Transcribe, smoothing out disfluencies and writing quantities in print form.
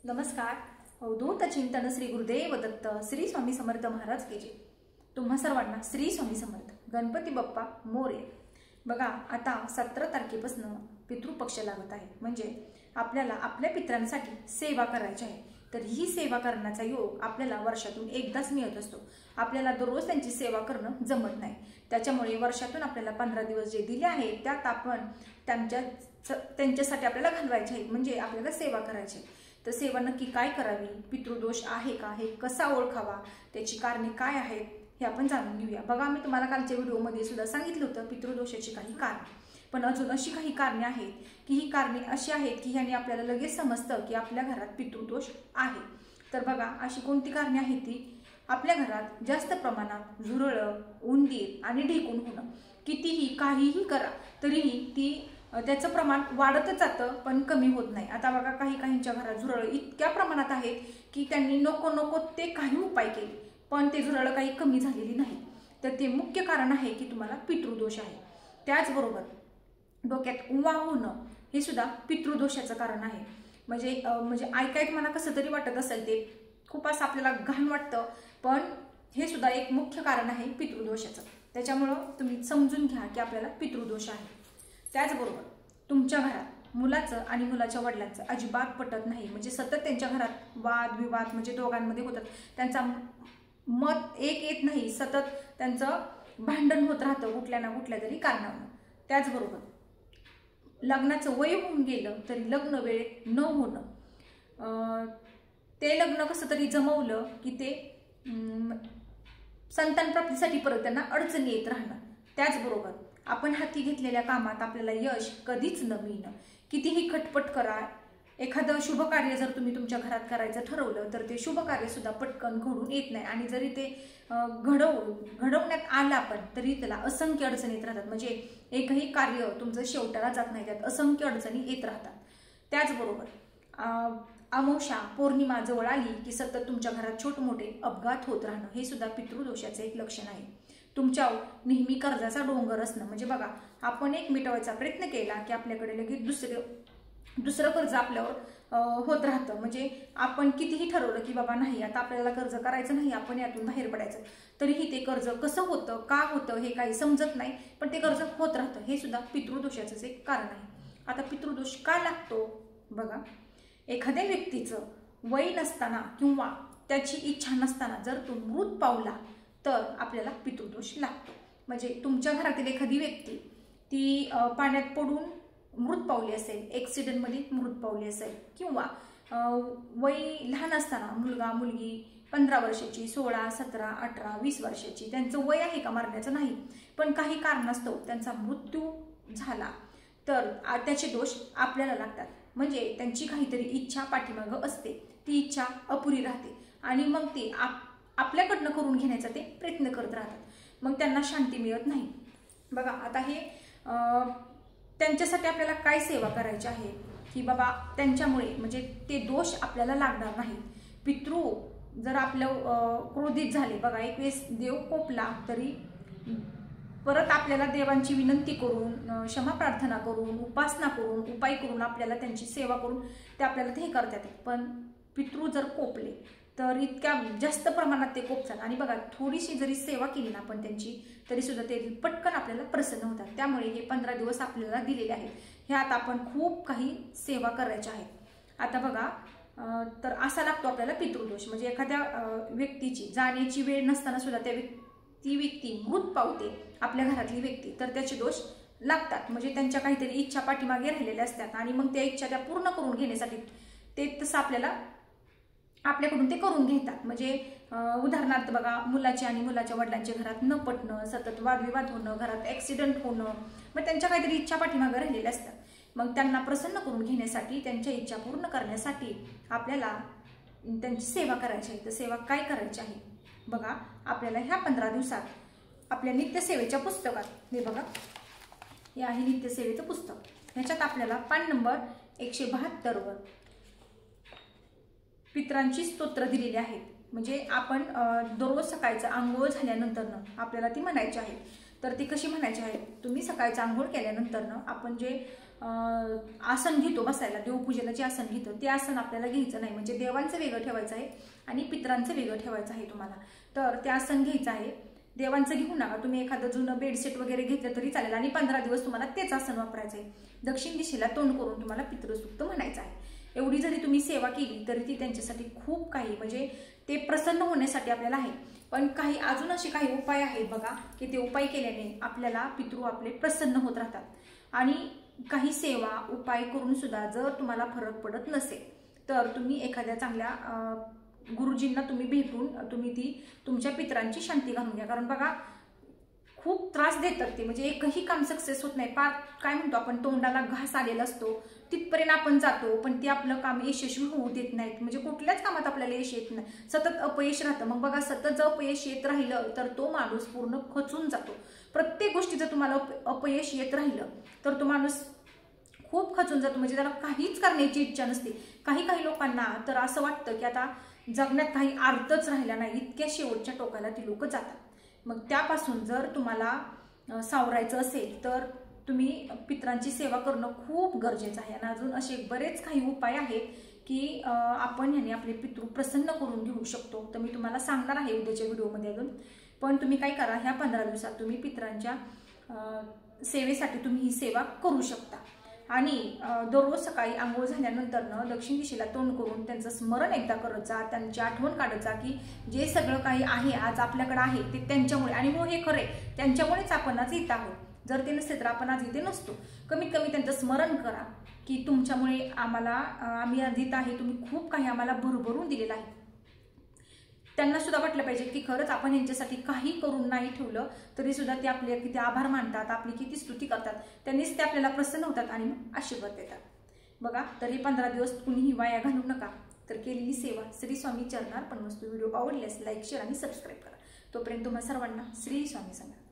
नमस्कार. अवधूत चिंतन श्री गुरुदेव दत्त श्री स्वामी समर्थ महाराज की जय. तुम्हा सर्वांना श्री स्वामी समर्थ. गणपती बाप्पा मोरया. बघा, आता 17 तारखेपासून पितृपक्ष लागत आहे. म्हणजे आपल्याला आपल्या पितरांसाठी सेवा करायची आहे. तर ही सेवा करण्याचा योग आपल्याला वर्षातून एकदाच मिळत असतो. आपल्याला दररोज त्यांची सेवा करणं जमत नाही. त्याच्यामुळे वर्षातून आपल्याला 15 दिवस जे दिले आहेत त्यात आपण त्यांच्यासाठी आपल्याला घालवायचे आहे. म्हणजे आपल्याला सेवा करायची. तर सेवा नक्की काय करावी, पितृदोष आहे का, हे कसा ओळखावा, त्याची कारणे काय आहेत हे आपण जाणून घेऊया. बघा, मी तुम्हाला कालच्या व्हिडिओमध्ये सुद्धा सांगितलं होतं पितृदोषाची काही कारणे. पण अजून अशी काही कारणे आहेत की ही कारणे अशी आहेत की ह्याने आपल्याला लगेच समजतं की आपल्या घरात पितृदोष आहे. तर बघा, अशी कोणती कारणे आहेत ती, आपल्या घरात जास्त प्रमाणात झुरळं, उंदीर आणि ढेकूण होणं. कितीही काहीही करा तरीही त्याचं प्रमाण वाढतच जातं पण कमी होत नाही. आता बघा, काहींच्या घरात झुरळं इतक्या प्रमाणात आहेत की त्यांनी नको ते काही उपाय केले पण ते झुरळं काही कमी झालेली नाही. तर ते मुख्य कारण आहे की तुम्हाला पितृदोष आहे. त्याचबरोबर डोक्यात उवा होणं हे सुद्धा पितृदोषाचं कारण आहे. म्हणजे ऐकाय तुम्हाला कसं तरी वाटत असेल, ते खूप असं आपल्याला घाण वाटतं, पण हे सुद्धा एक मुख्य कारण आहे पितृदोषाचं. त्याच्यामुळं तुम्ही समजून घ्या की आपल्याला पितृदोष आहे. त्याचबरोबर तुमच्या घरात मुलाचं आणि मुलाच्या वडिलांचं अजिबात पटत नाही. म्हणजे सतत त्यांच्या घरात वादविवाद म्हणजे दोघांमध्ये होतात. त्यांचा मत एक येत नाही. सतत त्यांचं भांडण होत राहतं कुठल्या ना कुठल्या तरी कारणानं. त्याचबरोबर लग्नाचं वय होऊन गेलं तरी लग्न वेळेत न होणं. ते लग्न कसं तरी जमवलं की ते संतान प्राप्तीसाठी परत त्यांना अडचणी येत राहणं. त्याचबरोबर आपण हाती घेतलेल्या कामात आपल्याला यश कधीच न मिळणं. कितीही खटपट करा, एखादं शुभ कार्य जर तुम्ही तुमच्या घरात करायचं ठरवलं तर ते शुभ कार्य सुद्धा पटकन घडून येत नाही. आणि जरी ते घडवण्यात आलं आपण तरी त्याला असंख्य अडचणी येत राहतात. म्हणजे एकही कार्य तुमचं शेवटाला जात नाही, त्यात असंख्य अडचणी येत राहतात. त्याचबरोबर अमावस्या पौर्णिमा जवळ आली की सतत तुमच्या घरात छोटे मोठे अपघात होत राहणं हे सुद्धा पितृदोषाचं एक लक्षण आहे. तुमच्यावर नेहमी कर्जाचा डोंगर असणं. म्हणजे बघा, आपण एक मिटवायचा प्रयत्न केला की आपल्याकडे लगेच दुसरं कर्ज आपल्यावर होत राहतं. म्हणजे आपण कितीही ठरवलं की बाबा नाही, आता आपल्याला कर्ज करायचं नाही, आपण यातून बाहेर पडायचं, तरीही ते कर्ज कसं होतं, का होतं हे काही समजत नाही, पण ते कर्ज होत राहतं. हे सुद्धा पितृदोषाचंच एक कारण आहे. आता पितृदोष का लागतो? बघा, एखाद्या व्यक्तीचं वय नसताना किंवा त्याची इच्छा नसताना जर तो मृत पावला तर आपल्याला पितृदोष लागतो. म्हणजे तुमच्या घरातील एखादी व्यक्ती ती पाण्यात पडून मृत पावली असेल, ॲक्सिडेंटमध्ये मृत पावली असेल, किंवा वय लहान असताना मुलगा मुलगी 15 वर्षाची, 16, 17, 18, 20 वर्षाची, त्यांचं वय आहे का मरण्याचं नाही, पण काही कारणास्तव त्यांचा मृत्यू झाला तर त्याचे दोष आपल्याला लागतात. म्हणजे त्यांची काहीतरी इच्छा पाठीमागं असते, ती इच्छा अपुरी राहते आणि मग ती आपल्याकडनं करून घेण्याचा ते प्रयत्न करत राहतात. मग त्यांना शांती मिळत नाही. बघा, आता हे त्यांच्यासाठी आपल्याला काय सेवा करायची आहे की बाबा त्यांच्यामुळे म्हणजे ते दोष आपल्याला लागणार नाही. पितृ जर आपलं क्रोधित झाले, बघा एक वेळेस देव कोपला तरी परत आपल्याला देवांची विनंती करून, क्षमा प्रार्थना करून, उपासना करून, उपाय करून, आपल्याला त्यांची सेवा करून ते आपल्याला ते करतात. पण पितृ जर कोपले तर इतक्या जास्त प्रमाणात ते कोपतात. आणि बघा, थोडीशी जरी सेवा केली ना आपण त्यांची तरी सुद्धा ते पटकन आपल्याला प्रसन्न होतात. त्यामुळे हे 15 दिवस आपल्याला दिलेले आहेत, ह्यात आपण खूप काही सेवा करायच्या आहेत. आता बघा, तर असा लागतो आपल्याला पितृदोष. म्हणजे एखाद्या व्यक्तीची जाण्याची वेळ नसताना सुद्धा ती व्यक्ती मृत पावते, आपल्या घरातली व्यक्ती, तर त्याचे दोष लागतात. म्हणजे त्यांच्या काहीतरी इच्छा पाठीमागे राहिलेल्या असतात आणि मग त्या इच्छा त्या पूर्ण करून घेण्यासाठी ते तसं आपल्याकडून ते करून घेतात. म्हणजे उदाहरणार्थ बघा, मुलाची आणि मुलाच्या वडिलांच्या घरात न पटणं, सतत वादविवाद होणं, घरात ॲक्सिडेंट होणं, मग त्यांच्या काहीतरी इच्छा पाठीमागे राहिलेल्या असतात. मग त्यांना प्रसन्न करून घेण्यासाठी, त्यांच्या इच्छा पूर्ण करण्यासाठी आपल्याला त्यांची सेवा करायची आहे. तर सेवा काय करायची आहे? बघा, आपल्याला ह्या 15 दिवसात आपल्या नित्यसेवेच्या पुस्तकात, हे बघा, हे आहे नित्यसेवेचं पुस्तक. ह्याच्यात आपल्याला पान नंबर 172 वर पितरांची स्तोत्र दिलेली आहेत. म्हणजे आपण दररोज सकाळचं आंघोळ झाल्यानंतरनं आपल्याला ती म्हणायची आहे. तर ती कशी म्हणायची आहे? तुम्ही सकाळचं आंघोळ केल्यानंतरनं आपण जे आसन घेतो बसायला, देवपूजेला जे आसन घेतो ते आसन आपल्याला घ्यायचं नाही, म्हणजे देवांचं वेगळं ठेवायचं आहे आणि पितरांचं वेगळं ठेवायचं आहे तुम्हाला. तर ते आसन घ्यायचं आहे. देवांचं घेऊ नका, तुम्ही एखादं जुनं बेडसेट वगैरे घेतलं तरी चालेल आणि 15 दिवस तुम्हाला तेच आसन वापरायचं आहे. दक्षिण दिशेला तोंड करून तुम्हाला पितृसूक्त म्हणायचं आहे. एवढी जरी तुम्ही सेवा केली तरी ती त्यांच्यासाठी खूप काही, म्हणजे ते प्रसन्न होण्यासाठी आपल्याला आहे. पण काही अजून असे काही उपाय आहेत बघा, की ते उपाय केल्याने आपल्याला पितृ आपले प्रसन्न होत राहतात. आणि काही सेवा उपाय करून सुद्धा जर तुम्हाला फरक पडत नसेल तर तुम्ही एखाद्या चांगल्या गुरुजींना तुम्ही भेटून तुम्ही ती तुमच्या पितरांची शांती घालून घ्या. कारण बघा खूप त्रास देतात ते, म्हणजे एकही काम सक्सेस होत नाही. पार काय म्हणतो आपण, तोंडाला घास आलेला असतो तिथपर्यंत आपण जातो पण ते आपलं काम यशस्वी होऊ देत नाहीत. म्हणजे कुठल्याच कामात आपल्याला यश येत नाही, सतत अपयश राहतं. मग बघा सतत जर अपयश येत राहिलं तर तो माणूस पूर्ण खचून जातो. प्रत्येक गोष्टी जर तुम्हाला अपयश येत राहिलं तर तो माणूस खूप खचून जातो, म्हणजे त्याला काहीच करण्याची इच्छा नसते. काही लोकांना तर असं वाटतं की आता जगण्यात काही अर्थच राहिला नाही, इतक्या शेवटच्या टोकाला ती लोक जातात. मग त्यापासून जर तुम्हाला सावरायचं असेल तर तुम्ही पितरांची सेवा करणं खूप गरजेचं आहे. आणि अजून असे बरेच काही उपाय आहेत की आपण ह्याने आपले पितृ प्रसन्न करून घेऊ शकतो. तर मी तुम्हाला सांगणार आहे उद्याच्या व्हिडिओमध्ये अजून. पण तुम्ही काय करा, ह्या 15 दिवसात तुम्ही पितरांच्या सेवेसाठी तुम्ही ही सेवा करू शकता. आणि दररोज सकाळी आंघोळ झाल्यानंतर दक्षिण दिशेला तोंड करून त्यांचं स्मरण एकदा करत जा, त्यांची आठवण काढत जा की जे सगळं काही आहे आज आपल्याकडे आहे ते त्यांच्यामुळे, आणि हो हे खरे त्यांच्यामुळेच आपण आज इथं आहोत. जर ते नसते तर आपण आज इथे नसतो. कमीत कमी त्यांचं स्मरण करा की तुमच्यामुळे आम्ही आज इथं आहे, तुम्ही खूप काही आम्हाला भरभरून दिलेलं आहे. त्यांना सुद्धा वाटलं पाहिजे की खरंच आपण यांच्यासाठी काही करून नाही ठेवलं तरी सुद्धा ते आपले किती आभार मानतात, आपली किती स्तुती करतात. त्यांनीच ते आपल्याला प्रसन्न होतात आणि मग आशीर्वाद देतात. बघा तर हे 15 दिवस कुणीही वाया घालू नका. तर केलेली सेवा श्री स्वामी चरणार पण वस्तू. व्हिडिओ आवडल्यास लाईक, शेअर आणि सबस्क्राईब करा. तोपर्यंत तुम्हा सर्वांना श्री स्वामी समर्थ.